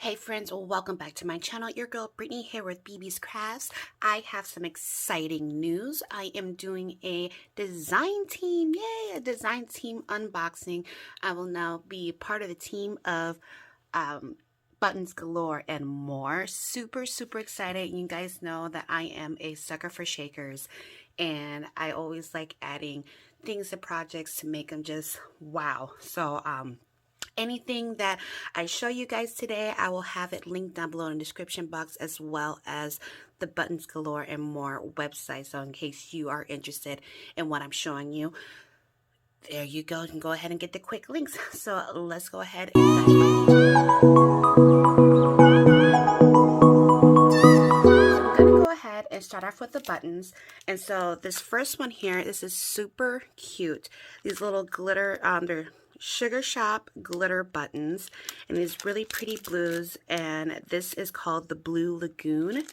Hey friends, welcome back to my channel. Your girl Brittany here with BB's Crafts. I have some exciting news. I am doing a design team, yay, a design team unboxing. I will now be part of the team of Buttons Galore and more. Super excited. You guys know that I am a sucker for shakers, and I always like adding things to projects to make them just wow. So anything that I show you guys today, I will have it linked down below in the description box, as well as the Buttons Galore and more website. So in case you are interested in what I'm showing you, there you go. You can go ahead and get the quick links. So let's go ahead and dive right in. And start off with the buttons. And so this first one here, this is super cute. These little glitter, they're Sugar Shop glitter buttons, and these really pretty blues, and this is called the Blue Lagoon.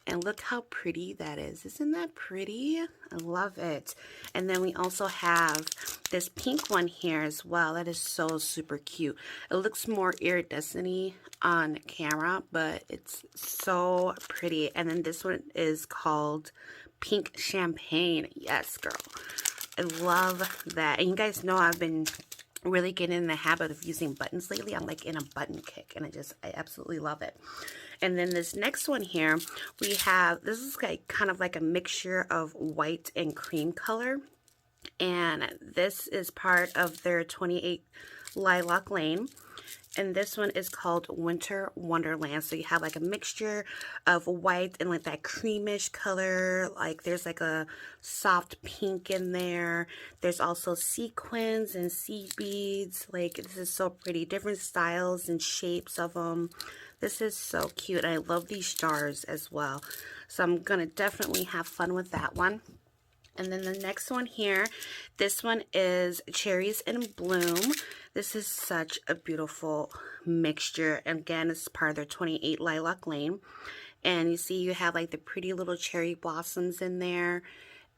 And look how pretty that is. Isn't that pretty? I love it. And then we also have this pink one here as well. That is so super cute. It looks more iridescent-y on camera, but it's so pretty. And then this one is called Pink Champagne. Yes, girl. I love that. And you guys know I've been really getting in the habit of using buttons lately. I'm like in a button kick, and I absolutely love it. And then this next one here, we have, this is like kind of like a mixture of white and cream color, and this is part of their 28 Lilac Lane. And this one is called Winter Wonderland. So you have like a mixture of white and like that creamish color. Like there's like a soft pink in there. There's also sequins and seed beads. Like this is so pretty. Different styles and shapes of them. This is so cute. I love these stars as well. So I'm going to definitely have fun with that one. And then the next one here, this one is Cherries and Bloom. This is such a beautiful mixture. And again, it's part of their 28 Lilac Lane. And you see you have like the pretty little cherry blossoms in there.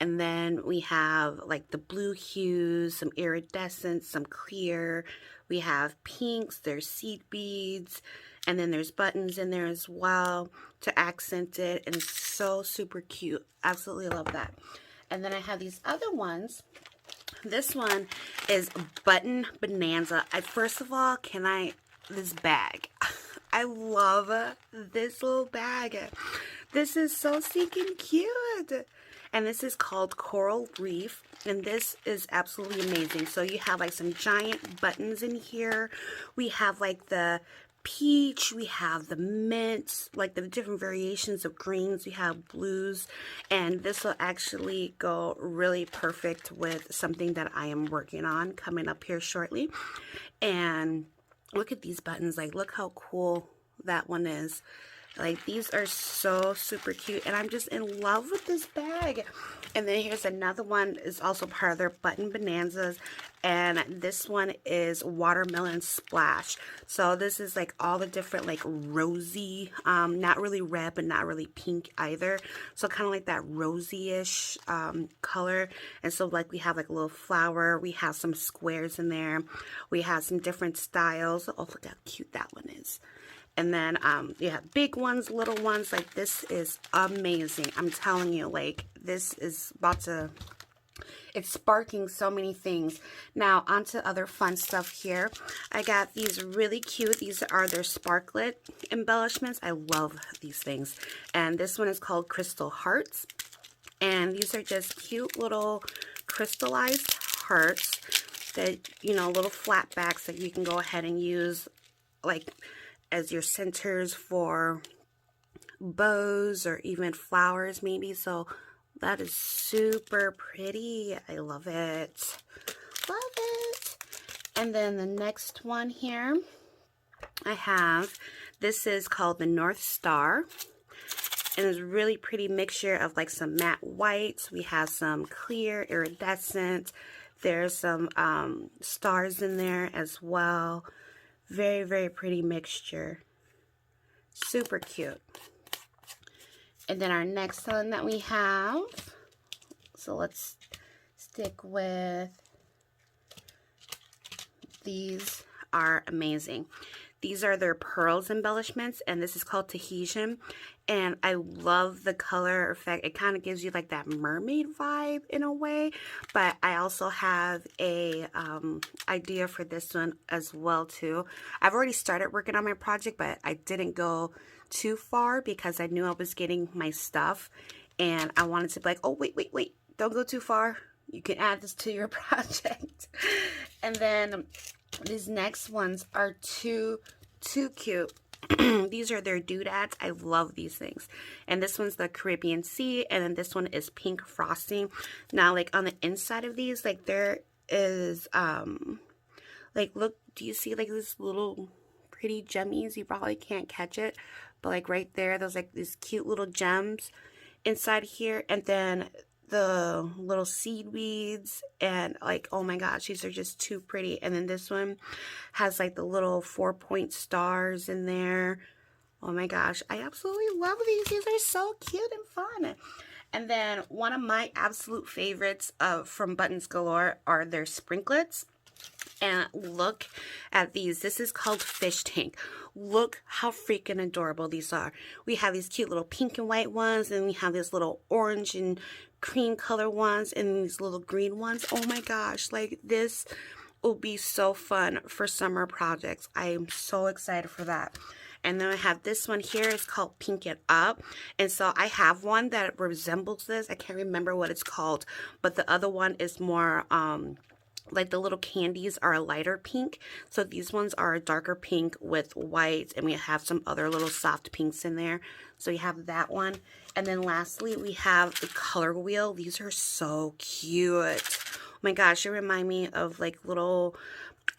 And then we have like the blue hues, some iridescent, some clear. We have pinks, there's seed beads. And then there's buttons in there as well to accent it. And it's so super cute. Absolutely love that. And then I have these other ones. This one is Button Bonanza. First of all, this bag. I love this little bag. This is so stinking cute. And this is called Coral Reef. And this is absolutely amazing. So you have like some giant buttons in here. We have like the peach, we have the mint, like the different variations of greens, we have blues, and this will actually go really perfect with something that I am working on coming up here shortly. And look at these buttons, like look how cool that one is. Like these are so super cute, and I'm just in love with this bag. And then here's another one, is also part of their Button Bonanzas, and this one is Watermelon Splash. So this is like all the different like rosy, not really red but not really pink either, so kind of like that rosy-ish color. And so like we have like a little flower, we have some squares in there, we have some different styles. Oh, look how cute that one is. And then you have big ones, little ones. Like this is amazing. I'm telling you, like this is about to, it's sparking so many things. Now onto other fun stuff here. I got these really cute, these are their Sparklet Embellishments. I love these things. And this one is called Crystal Hearts. And these are just cute little crystallized hearts that, you know, little flat backs that you can go ahead and use like as your centers for bows or even flowers maybe. So that is super pretty. I love it. Love it. And then the next one here I have, this is called the North Star. And it's a really pretty mixture of like some matte whites. We have some clear iridescent. There's some stars in there as well. Very pretty mixture. Super cute. And then our next one that we have, so let's stick with these are amazing. These are their pearls embellishments, and this is called Tahitian, and I love the color effect. It kind of gives you like that mermaid vibe in a way, but I also have a idea for this one as well too. I've already started working on my project, but I didn't go too far because I knew I was getting my stuff, and I wanted to be like, oh, wait, don't go too far. You can add this to your project. And then these next ones are too cute. These are their doodads. I love these things. And this one's the Caribbean Sea, and then this one is pink frosting. Now, like on the inside of these, like there is like, look, do you see like this little pretty gemmies? You probably can't catch it, but like right there, there's like these cute little gems inside here, and then the little seaweeds, and like, oh my gosh, these are just too pretty. And then this one has like the little 4-point stars in there. Oh my gosh, I absolutely love these are so cute and fun. And then one of my absolute favorites from Buttons Galore are their Sprinklets. And look at these. This is called Fish Tank. Look how freaking adorable these are. We have these cute little pink and white ones, and we have this little orange and cream color ones, and these little green ones. Oh my gosh, like this will be so fun for summer projects. I am so excited for that. And then I have this one here. It's called Pink It Up. And so I have one that resembles this. I can't remember what it's called, but the other one is more like the little candies are a lighter pink. So these ones are a darker pink with white, and we have some other little soft pinks in there. So we have that one. And then lastly, we have the color wheel. These are so cute. Oh my gosh, they remind me of like little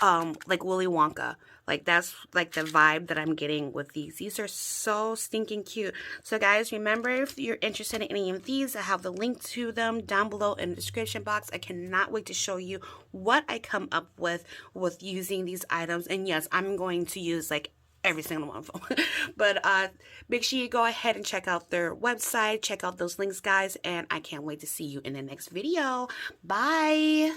like Willy Wonka. Like that's like the vibe that I'm getting with these. These are so stinking cute. So guys, remember, if you're interested in any of these, I have the link to them down below in the description box. I cannot wait to show you what I come up with using these items. And yes, I'm going to use like every single one of them. But make sure you go ahead and check out their website, check out those links, guys, and I can't wait to see you in the next video. Bye.